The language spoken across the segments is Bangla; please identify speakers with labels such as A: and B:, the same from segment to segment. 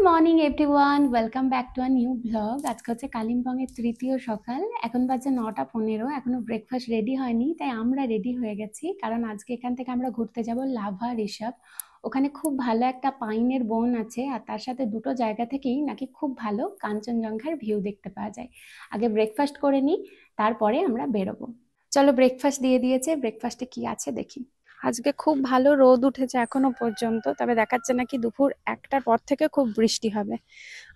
A: Morning everyone, welcome back to a new blog. আজকে হচ্ছে কালিম্পংয়ের তৃতীয় সকাল। এখন বাজে 9:15। এখনো ব্রেকফাস্ট রেডি হয়নি, তাই আমরা রেডি হয়ে গেছি। কারণ আজকে এখান থেকে আমরা ঘুরতে যাব লাভা ঋষভ। ওখানে খুব ভালো একটা পাইনের বন আছে, আর তার সাথে দুটো জায়গা থেকেই নাকি খুব ভালো কাঞ্চনজঙ্ঘার ভিউ দেখতে পাওয়া যায়। আগে ব্রেকফাস্ট করে নিই, তারপরে আমরা বেরোবো। চলো, ব্রেকফাস্ট দিয়ে দিয়েছে। ব্রেকফাস্টে কি আছে দেখি। আজকে খুব ভালো রোদ উঠেছে এখনো পর্যন্ত, তবে দেখাচ্ছে নাকি দুপুর 1টার পর থেকে খুব বৃষ্টি হবে।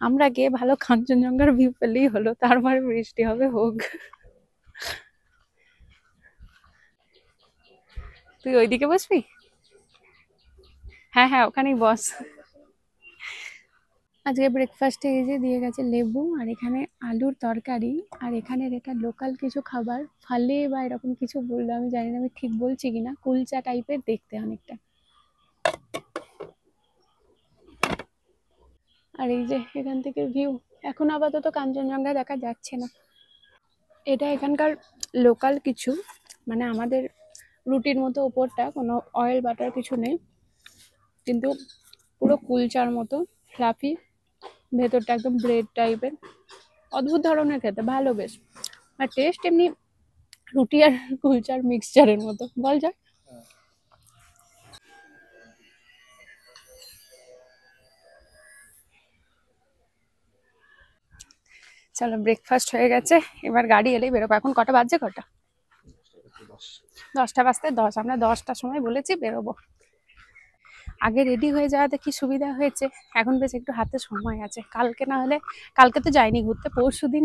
A: আমরা গিয়ে ভালো কাঞ্চনজঙ্ঘার ভিউ পেলেই হলো, তারপরে বৃষ্টি হবে হোক। তুই ওইদিকে বসবি? হ্যাঁ হ্যাঁ, ওখানেই বস। আজকে ব্রেকফাস্টে এই যে দিয়ে গেছে লেবু, আর এখানে আলুর তরকারি, আর এখানের এটা লোকাল কিছু খাবার, ফালে বা এরকম কিছু বললো, আমি জানি না আমি ঠিক বলছি কিনা। কুলচা টাইপের দেখতে অনেকটা। আর এই যে এখান থেকে ভিউ। এখন আপাতত কাঞ্চনজঙ্ঘা দেখা যাচ্ছে না। এটা এখানকার লোকাল কিছু, মানে আমাদের রুটির মতো ওপরটা কোনো অয়েল বাটার কিছু নেই, কিন্তু পুরো কুলচার মতো ফ্লাফি, ভেতরটা একদম ব্রেড টাইপের। অদ্ভুত ধরনের খেতে, ভালো বেশ। আর টেস্ট এমনি রুটি আর কুলচার মিক্সচারের মতো, বল যা। চলো, ব্রেকফাস্ট হয়ে গেছে, এবার গাড়ি এলেই বেরোবো। এখন কটা বাজছে? 10টা বাজতে 10। আমরা 10টার সময় বলেছি বেরোবো। আগে রেডি হয়ে যাওয়াতে কি সুবিধা হয়েছে, এখন বেশ একটু হাতে সময় আছে। কালকে না হলে, কালকে তো যাইনি ঘুরতে, পরশুদিন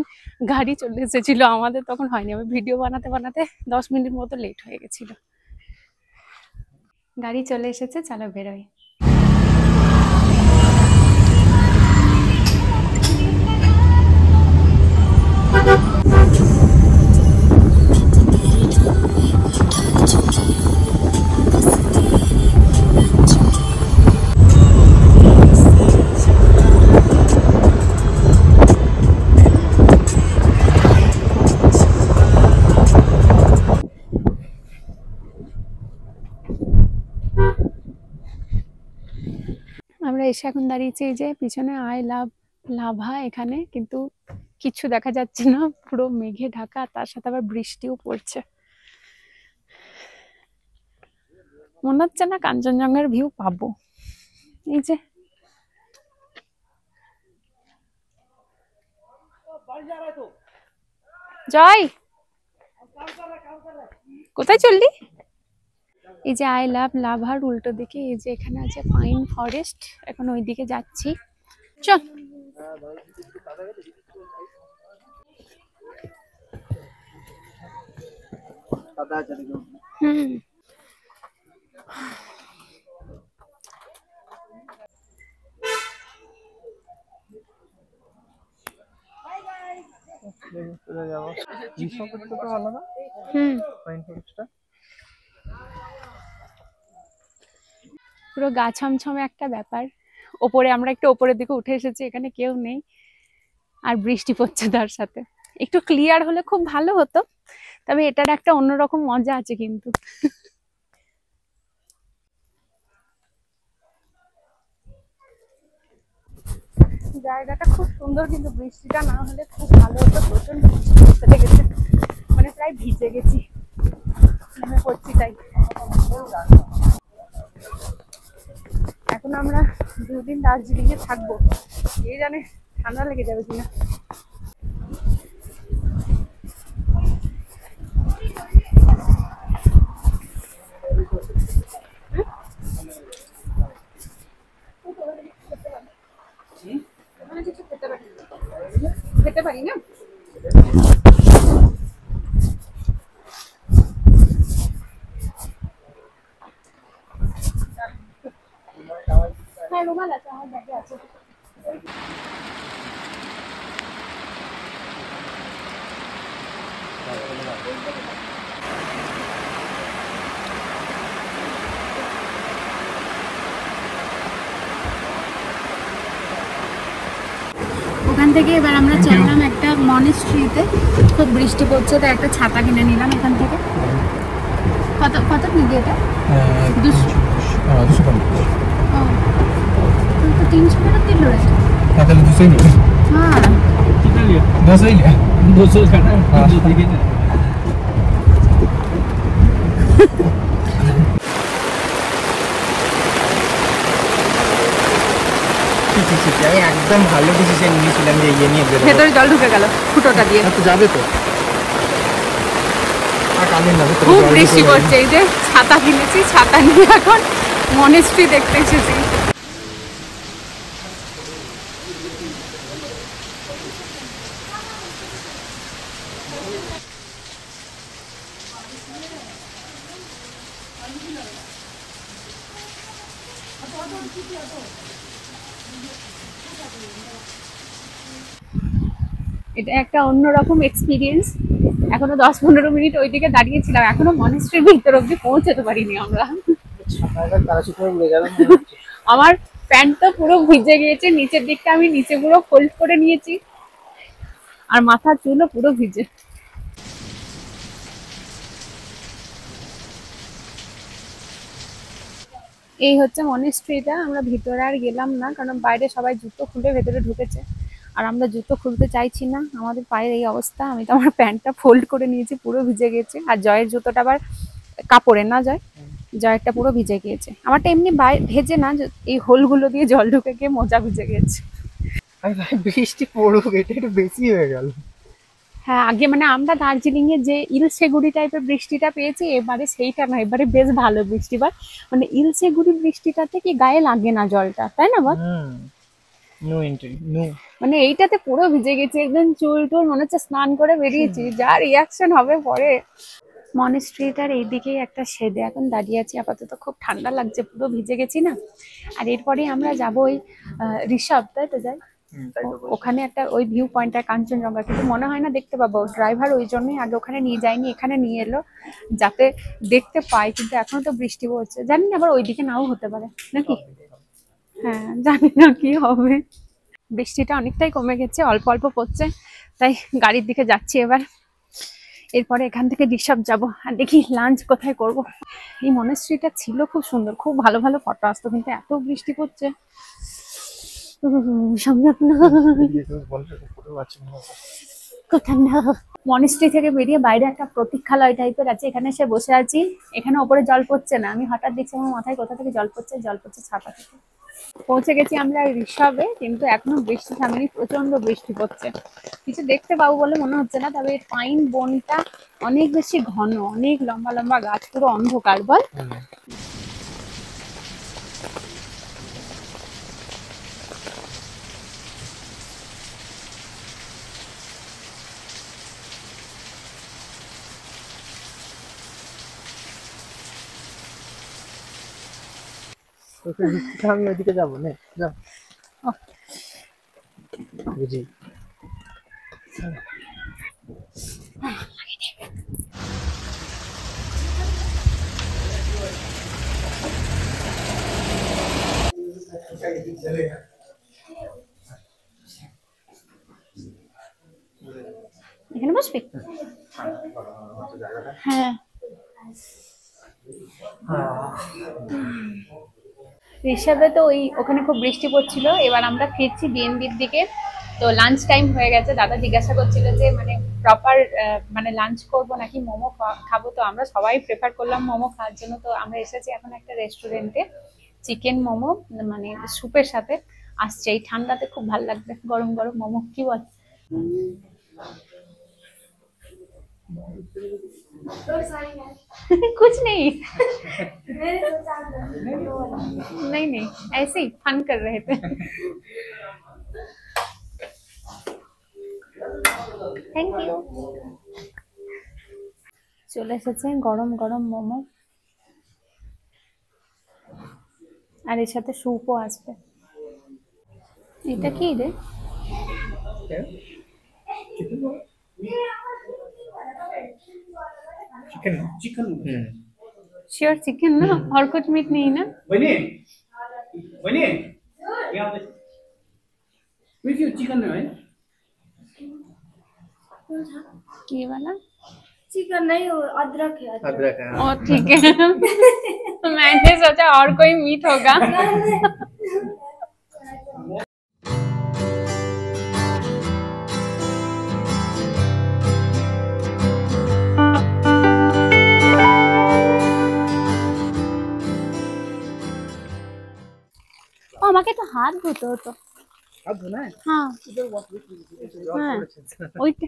A: গাড়ি চলে এসেছিল আমাদের, তখন হয়নি। আমি ভিডিও বানাতে বানাতে 10 মিনিট মতো লেট হয়ে গেছিল। গাড়ি চলে এসেছে, চলো বেরোই। আমরা এসে এখন দাঁড়িয়েছি এই যে পিছনে আই লাভ লাভা, এখানে কিন্তু কিছু দেখা যাচ্ছে না, পুরো মেঘে ঢাকা, তার সাথে আবার বৃষ্টিও পড়ছে। মনে হচ্ছে না কাঞ্চনজঙ্ঘার ভিউ পাবো। এই যে জয়, কোথায় চললি? এই যে আই লাভ লাভার উল্টো দিকে এই যে এখানে আছে পাইন ফরেস্ট, এখন ওই দিকে যাচ্ছি। চল। হুম, পুরো গা ছমছমে একটা ব্যাপার। ওপরে আমরা একটু ওপরের দিকে উঠে এসেছি, এখানে কেউ নেই, আর বৃষ্টি পড়ছে তার সাথে। একটু ক্লিয়ার হলে খুব ভালো হতো, তবে এটার একটা অন্যরকম মজা আছে কিন্তু। জায়গাটা খুব সুন্দর, কিন্তু বৃষ্টিটা না হলে খুব ভালো হতো। প্রচন্ড বৃষ্টি পড়তে লেগেছে, মানে প্রায় ভিজে গেছি, নেমে পড়ছি তাই। এখন আমরা 2 দিন দার্জিলিং এ থাকবো, কে জানে ঠান্ডা লেগে যাবে কিনা। খেতে পারি না। হ্যাঁ, রুমাল আছে আমার ব্যাগে আছে। ওখান থেকে এবার আমরা চললাম একটা মনেস্ট্রিতে। খুব বৃষ্টি পড়ছে, তো একটা ছাতা কিনে নিলাম এখান থেকে। কত কত নিবি এটা? 250। तो 300 का तेल रहा
B: हाँ तो 200 ही नहीं।
A: हाँ
B: कितना लिया? 200 ही लिया। 200 का ना? हाँ देखिए ना। আমি একদম ভালো ডিসিশন নিয়েছিলাম যে ইয়ে নিয়ে বেরোবো।
A: ভেতরে জল ঢুকে গেল ফুটোটা দিয়ে।
B: তো যাবে তো। আর কানে না তো।
A: খুব বৃষ্টি পড়ছে, এই যে ছাতা কিনেছি, ছাতা নিয়ে এখন মনেস্ট্রি দেখতে এসেছি। এটা একটা অন্যরকম এক্সপিরিয়েন্স। এখনো 10-15 মিনিট ওইদিকে দাঁড়িয়েছিলাম, এখনো মনেস্ট্রির ভিতর অব্দি পৌঁছতে পারিনি আমরা। আমার প্যান্টটা পুরো ভিজে গিয়েছে, নিচের দিকটা আমি নিচে পুরো ফোল্ড করে নিয়েছি, আর মাথার চুলও পুরো ভিজে। এই হচ্ছে মনেস্ট্রিটা। আমরা ভিতরে আর গেলাম না, কারণ বাইরে সবাই জুতো খুলে ভেতরে ঢুকেছে, আর আমরা জুতো খুলতে চাইছি না, আমাদের পায়ের এই অবস্থা। আমি তো আমার প্যান্টটা ফোল্ড করে নিয়েছি, পুরো ভিজে গেছে। আর জয়ের জুতোটা আবার কাপড়ের না, জয়েরটা পুরো ভিজে গিয়েছে। আমারটা এমনি ভেজে না, এই হোলগুলো দিয়ে জল ঢুকে গিয়ে মোজা ভিজে গেছে।
B: বৃষ্টি পড়ুক, এটা একটু বেশি হয়ে গেল।
A: হ্যাঁ, আগে মানে আমরা দার্জিলিং এ যে ইলশেগুড়ি টাইপের বৃষ্টিটা পেয়েছি, এবারে সেইটা না, এবারে বেশ ভালো বৃষ্টি। মানে ইলশেগুড়ির বৃষ্টিটাতে কি গায়ে লাগে না জলটা, তাই না বল?
B: No entry, no.
A: মানে এইটাতে পুরো ভিজে গেছে একদম, চুল টুল মনে হচ্ছে স্নান করে বেরিয়েছি, যা রিয়াকশন হবে পরে। মনেস্ট্রিটার এইদিকেই একটা শেডে এখন দাঁড়িয়ে আছি আপাতত, খুব ঠান্ডা লাগছে, পুরো ভিজে গেছি না। আর এরপরে আমরা যাবো ওই ঋষভ, তাই তো যাই ওখানে একটা ওই ভিউ পয়েন্টটা কাঞ্চনজঙ্ঘা, কিন্তু মনে হয় না দেখতে পাবো। ড্রাইভার ওই জন্যই আগে ওখানে নিয়ে যায়নি, এখানে নিয়ে এলো যাতে দেখতে পাই, কিন্তু এখনো তো বৃষ্টি পড়ছে, জানি না আবার ওইদিকে নাও হতে পারে নাকি। হ্যাঁ, জানি না কি হবে। বৃষ্টিটা অনেকটাই কমে গেছে, অল্প অল্প পড়ছে, তাই গাড়ির দিকে যাচ্ছি এবার। এরপরে এখান থেকে ঋষভ যাব, আর দেখি লাঞ্চ কোথায় করব। এই মনেস্ট্রিটা ছিল খুব সুন্দর, খুব ভালো ভালো ফটো আসতো, কিন্তু এত বৃষ্টি পড়ছে মনেস্ট্রি থেকে বেরিয়ে বাইরে একটা প্রতীক্ষালয় টাইপের আছে, এখানে এসে বসে আছি। এখানে ওপরে জল পড়ছে না, আমি হঠাৎ দেখছি আমার মাথায় কোথা থেকে জল পড়ছে, জল পড়ছে ছাতা থেকে। পৌঁছে গেছি আমরা ঋষভে, কিন্তু এখনো বৃষ্টি থামেনি, প্রচন্ড বৃষ্টি পড়ছে। কিছু দেখতে পাবো বলে মনে হচ্ছে না, তবে পাইন বনটা অনেক বেশি ঘন, অনেক লম্বা লম্বা গাছ, পুরো অন্ধকার বল।
B: আমি ওইদিকে যাবো না, যাও বুঝি।
A: এখানে বসবি? হ্যাঁ, ঋষভে তো ওখানে খুব বৃষ্টি পড়ছিল। এবার আমরা ফিরছি বিএনবির দিকে। তো লাঞ্চ টাইম হয়ে গেছে, দাদা জিজ্ঞাসা করছিল যে মানে প্রপার মানে লাঞ্চ করবো নাকি মোমো খাবো। তো আমরা সবাই প্রেফার করলাম মোমো খাওয়ার জন্য। তো আমরা এসেছি এখন একটা রেস্টুরেন্টে, চিকেন মোমো মানে স্যুপের সাথে আসছে। এই ঠান্ডাতে খুব ভালো লাগবে গরম গরম মোমো, কি বল? कुछ नहीं नहीं ऐसे ही फन कर रहे थे। Thank you. চলে এসেছে গরম গরম মোমো, আর এর সাথে স্যুপও আসবে। এটা কি রে?
B: चिकन चिकन
A: श्योर चिकन ना, और कुछ मीट नहीं ना?
B: बने बने ये चिकन है,
A: ये वाला
C: चिकन नहीं, वो अदरक है।
B: अदरक है।
A: और ठीक है। तो मैंने सोचा और कोई मीट होगा। ও আমাকে একটু হাত ধুতে হতো। হ্যাঁ হ্যাঁ ওইটা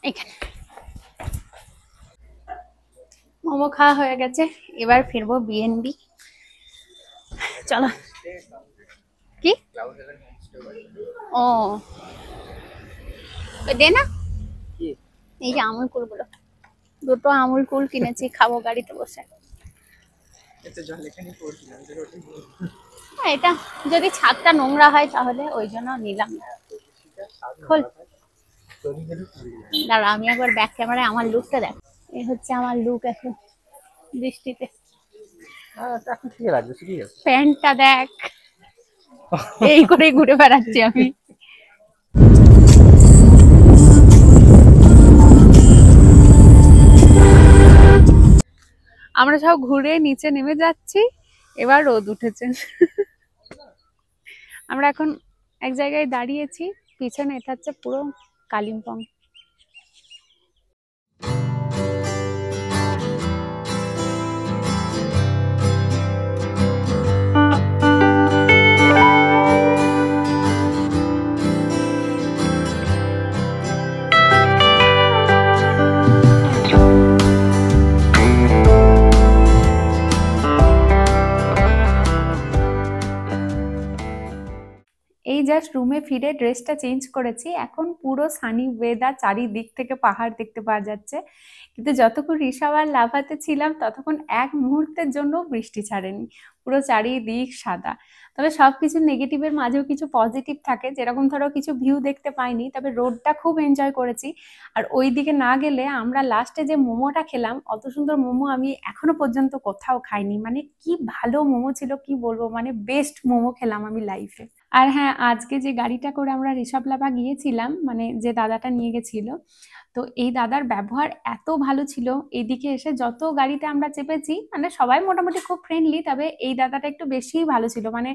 A: এখানে মোমো খাওয়া হয়ে গেছে, এবার ফিরবো বিএনবি। চলো। কি? ও দে না, এই যে আমুল কুল গুলো, দুটো আমুল কুল কিনেছি, খাবো গাড়িতে বসে। এটা যদি ছাদটা নোংরা হয় তাহলে ওই জন্য নিলাম না। খোল, দাঁড়া আমি একবার ব্যাক ক্যামেরায় আমার লুকটা দেখ। এই হচ্ছে আমার লুক এখন বৃষ্টিতে।
B: এখন ঠিক লাগবে, ঠিক আছে।
A: প্যান্টটা দেখ, এই করে ঘুরে বেড়াচ্ছি আমি। আমরা সব ঘুরে নিচে নেমে যাচ্ছি, এবার রোদ উঠেছে। আমরা এখন এক জায়গায় দাঁড়িয়েছি, পিছনে এটা হচ্ছে পুরো কালিম্পং। এই জাস্ট রুমে ফিরে ড্রেসটা চেঞ্জ করেছি, এখন পুরো সানি ওয়েদার, চারিদিক থেকে পাহাড় দেখতে পাওয়া যাচ্ছে। কিন্তু যতক্ষণ ঋষভ আর লাভাতে ছিলাম ততক্ষণ এক মুহূর্তের জন্য বৃষ্টি ছাড়েনি, পুরো চারিদিক সাদা। তবে সবকিছু নেগেটিভের মাঝেও কিছু পজিটিভ থাকে, যেরকম ধরো কিছু ভিউ দেখতে পাইনি, তবে রোডটা খুব এনজয় করেছি। আর ওই দিকে না গেলে আমরা লাস্টে যে মোমোটা খেলাম, অত সুন্দর মোমো আমি এখনো পর্যন্ত কোথাও খাইনি। মানে কি ভালো মোমো ছিল, কি বলবো, মানে বেস্ট মোমো খেলাম আমি লাইফে। আর হ্যাঁ, আজকে যে গাড়িটা করে আমরা ঋষভলাভা গিয়েছিলাম, মানে যে দাদাটা নিয়ে গেছিল, তো এই দাদার ব্যবহার এত ভালো ছিল। এইদিকে এসে যত গাড়িতে আমরা চেপেছি, মানে সবাই মোটামুটি খুব ফ্রেন্ডলি, তবে এই দাদাটা একটু বেশিই ভালো ছিল। মানে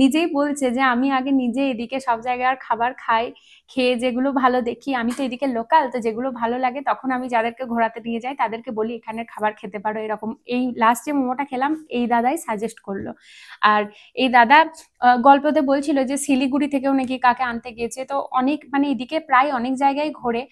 A: নিজেই বলছে যে আমি আগে নিজে এদিকে সব জায়গার খাবার খাই, খেয়ে যেগুলো ভালো দেখি, আমি তো এদিকে লোকাল, তো যেগুলো ভালো লাগে তখন আমি যাদেরকে ঘোরাতে নিয়ে যাই তাদেরকে বলি এখানের খাবার খেতে পারো এরকম। এই লাস্ট যে মোমোটা খেলাম এই দাদাই সাজেস্ট করলো। আর এই দাদা গল্পতে বলছিল যে শিলিগুড়ি থেকেও নাকি কাকে আনতে গিয়েছে, তো অনেক মানে এদিকে প্রায় অনেক জায়গায় ঘোরে।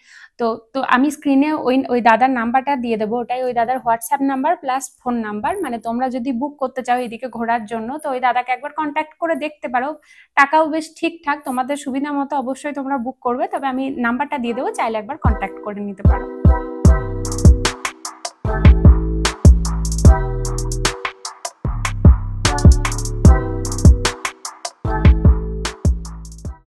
A: তো তো আমি স্ক্রিনে ওই ওই দাদার নাম্বারটা দিয়ে দেবো, ওটাই ওই দাদার WhatsApp number plus phone number. মানে তোমরা যদি বুক করতে চাও এদিকে ঘোরার জন্য, তো ওই দাদাকে একবার কন্ট্যাক্ট করে দেখতে পারো। টাকাও বেশ ঠিকঠাক, তোমাদের সুবিধা মতো অবশ্যই তোমরা বুক করবে, তবে আমি নাম্বারটা দিয়ে দেবো, চাইলে একবার কন্ট্যাক্ট করে নিতে পারো।